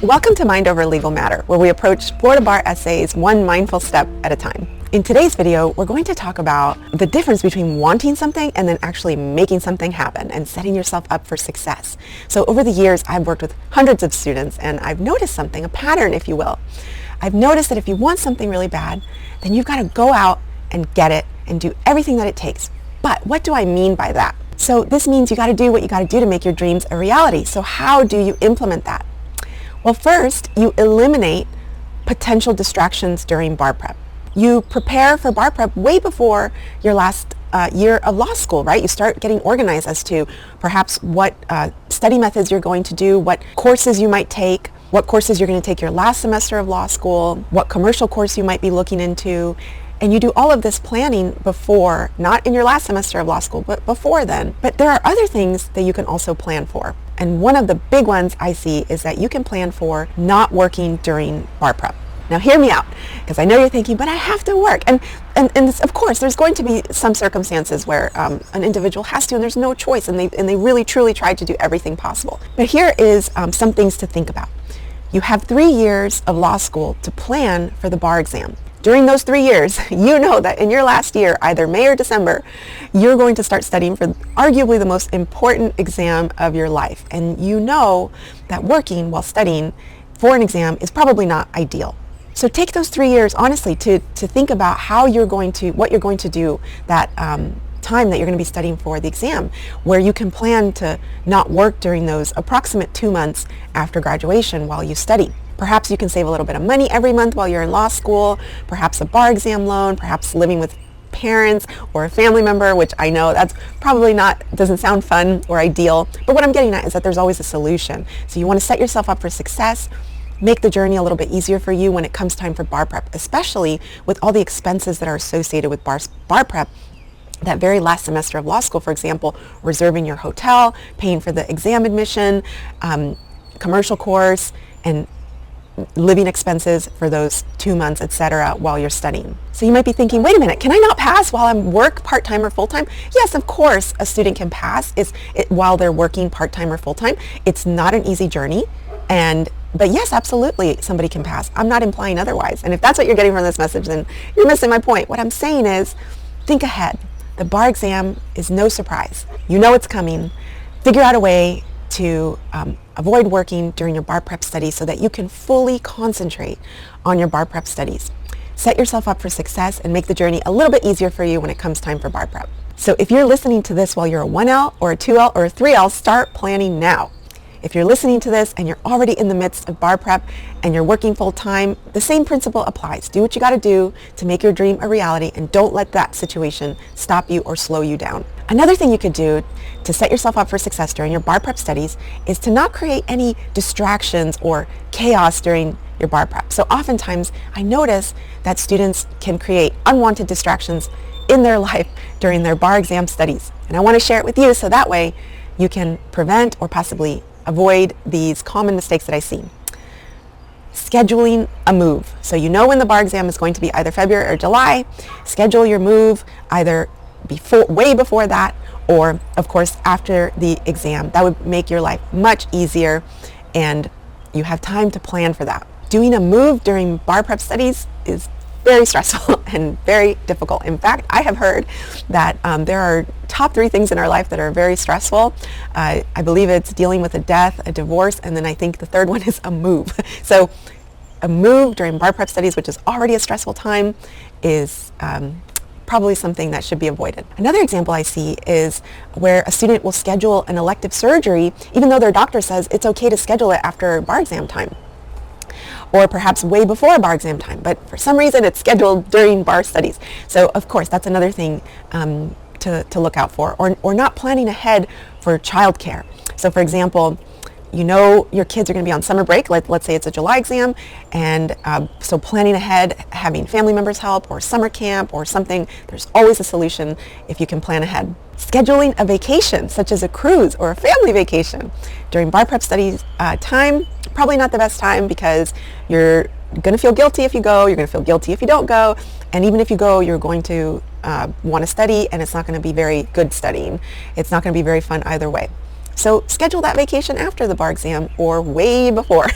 Welcome to Mind Over Legal Matter, where we approach Florida Bar essays one mindful step at a time. In today's video, we're going to talk about the difference between wanting something and then actually making something happen and setting yourself up for success. So over the years, I've worked with hundreds of students, and I've noticed something, a pattern, if you will. I've noticed that if you want something really bad, then you've got to go out and get it and do everything that it takes. But what do I mean by that? So this means you got to do what you got to do to make your dreams a reality. So how do you implement that? Well, first, you eliminate potential distractions during bar prep. You prepare for bar prep way before your last year of law school, right? You start getting organized as to perhaps what study methods you're going to do, what courses you might take, what courses you're going to take your last semester of law school, what commercial course you might be looking into. And you do all of this planning before, not in your last semester of law school, but before then. But there are other things that you can also plan for. And one of the big ones I see is that you can plan for not working during bar prep. Now hear me out, because I know you're thinking, but I have to work. And of course, there's going to be some circumstances where an individual has to, and there's no choice, and they really, truly tried to do everything possible. But here is some things to think about. You have 3 years of law school to plan for the bar exam. During those 3 years, you know that in your last year, either May or December, you're going to start studying for arguably the most important exam of your life. And you know that working while studying for an exam is probably not ideal. So take those 3 years, honestly, to think about what you're going to do that time that you're going to be studying for the exam, where you can plan to not work during those approximate 2 months after graduation while you study. Perhaps you can save a little bit of money every month while you're in law school, perhaps a bar exam loan, perhaps living with parents or a family member, which I know that's probably doesn't sound fun or ideal. But what I'm getting at is that there's always a solution. So you want to set yourself up for success, make the journey a little bit easier for you when it comes time for bar prep, especially with all the expenses that are associated with bar prep. That very last semester of law school, for example, reserving your hotel, paying for the exam admission, commercial course, and living expenses for those 2 months, etc., while you're studying. So you might be thinking, wait a minute, can I not pass while I'm work part-time or full-time? Yes, of course, a student can pass while they're working part-time or full-time. It's not an easy journey, but yes, absolutely, somebody can pass. I'm not implying otherwise. And if that's what you're getting from this message, then you're missing my point. What I'm saying is, think ahead. The bar exam is no surprise. You know it's coming. Figure out a way to avoid working during your bar prep studies so that you can fully concentrate on your bar prep studies. Set yourself up for success and make the journey a little bit easier for you when it comes time for bar prep. So if you're listening to this while you're a 1L or a 2L or a 3L, start planning now. If you're listening to this and you're already in the midst of bar prep and you're working full time, the same principle applies. Do what you got to do to make your dream a reality, and don't let that situation stop you or slow you down. Another thing you could do to set yourself up for success during your bar prep studies is to not create any distractions or chaos during your bar prep. So oftentimes I notice that students can create unwanted distractions in their life during their bar exam studies. And I want to share it with you so that way you can prevent or possibly avoid these common mistakes that I see. Scheduling a move. So you know when the bar exam is going to be either February or July. Schedule your move either way before that, or of course after the exam. That would make your life much easier, and you have time to plan for that. Doing a move during bar prep studies is very stressful and very difficult. In fact, I have heard that there are top 3 things in our life that are very stressful. I believe it's dealing with a death, a divorce, and then I think the third one is a move. So a move during bar prep studies, which is already a stressful time, is probably something that should be avoided. Another example I see is where a student will schedule an elective surgery even though their doctor says it's okay to schedule it after bar exam time, or perhaps way before bar exam time, but for some reason it's scheduled during bar studies. So of course that's another thing to look out for, or not planning ahead for childcare. So for example, you know your kids are going to be on summer break, let's say it's a July exam, and so planning ahead, having family members help, or summer camp or something, there's always a solution if you can plan ahead. Scheduling a vacation, such as a cruise or a family vacation during bar prep studies time, probably not the best time, because you're going to feel guilty if you go, you're going to feel guilty if you don't go, and even if you go, you're going to want to study, and it's not going to be very good studying. It's not going to be very fun either way. So schedule that vacation after the bar exam or way before,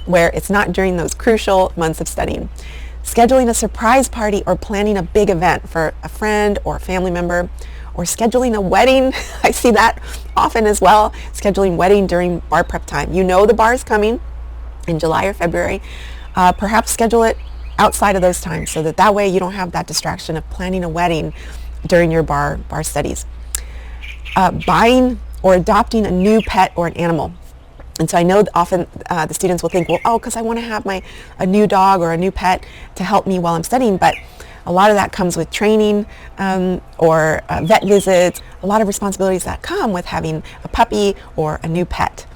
where it's not during those crucial months of studying. Scheduling a surprise party or planning a big event for a friend or a family member, or scheduling a wedding. I see that often as well. Scheduling wedding during bar prep time. You know the bar is coming in July or February. Perhaps schedule it outside of those times so that way you don't have that distraction of planning a wedding during your bar studies. Buying or adopting a new pet or an animal. And so I know often the students will think, well, because I want to have a new dog or a new pet to help me while I'm studying, but a lot of that comes with training or vet visits, a lot of responsibilities that come with having a puppy or a new pet.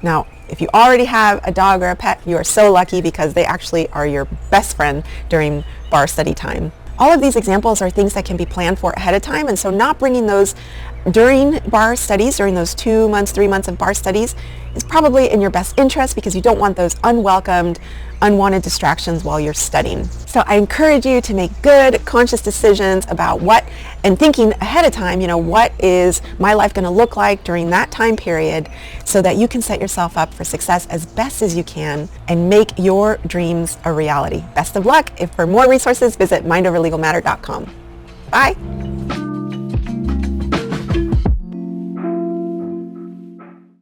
Now, if you already have a dog or a pet, you are so lucky because they actually are your best friend during bar study time. All of these examples are things that can be planned for ahead of time, and so not bringing those during bar studies, during those 2 months, 3 months of bar studies, is probably in your best interest because you don't want those unwelcomed, unwanted distractions while you're studying. So I encourage you to make good, conscious decisions about and thinking ahead of time, what is my life going to look like during that time period so that you can set yourself up for success as best as you can and make your dreams a reality. Best of luck. For more resources, visit mindoverlegalmatter.com. Bye.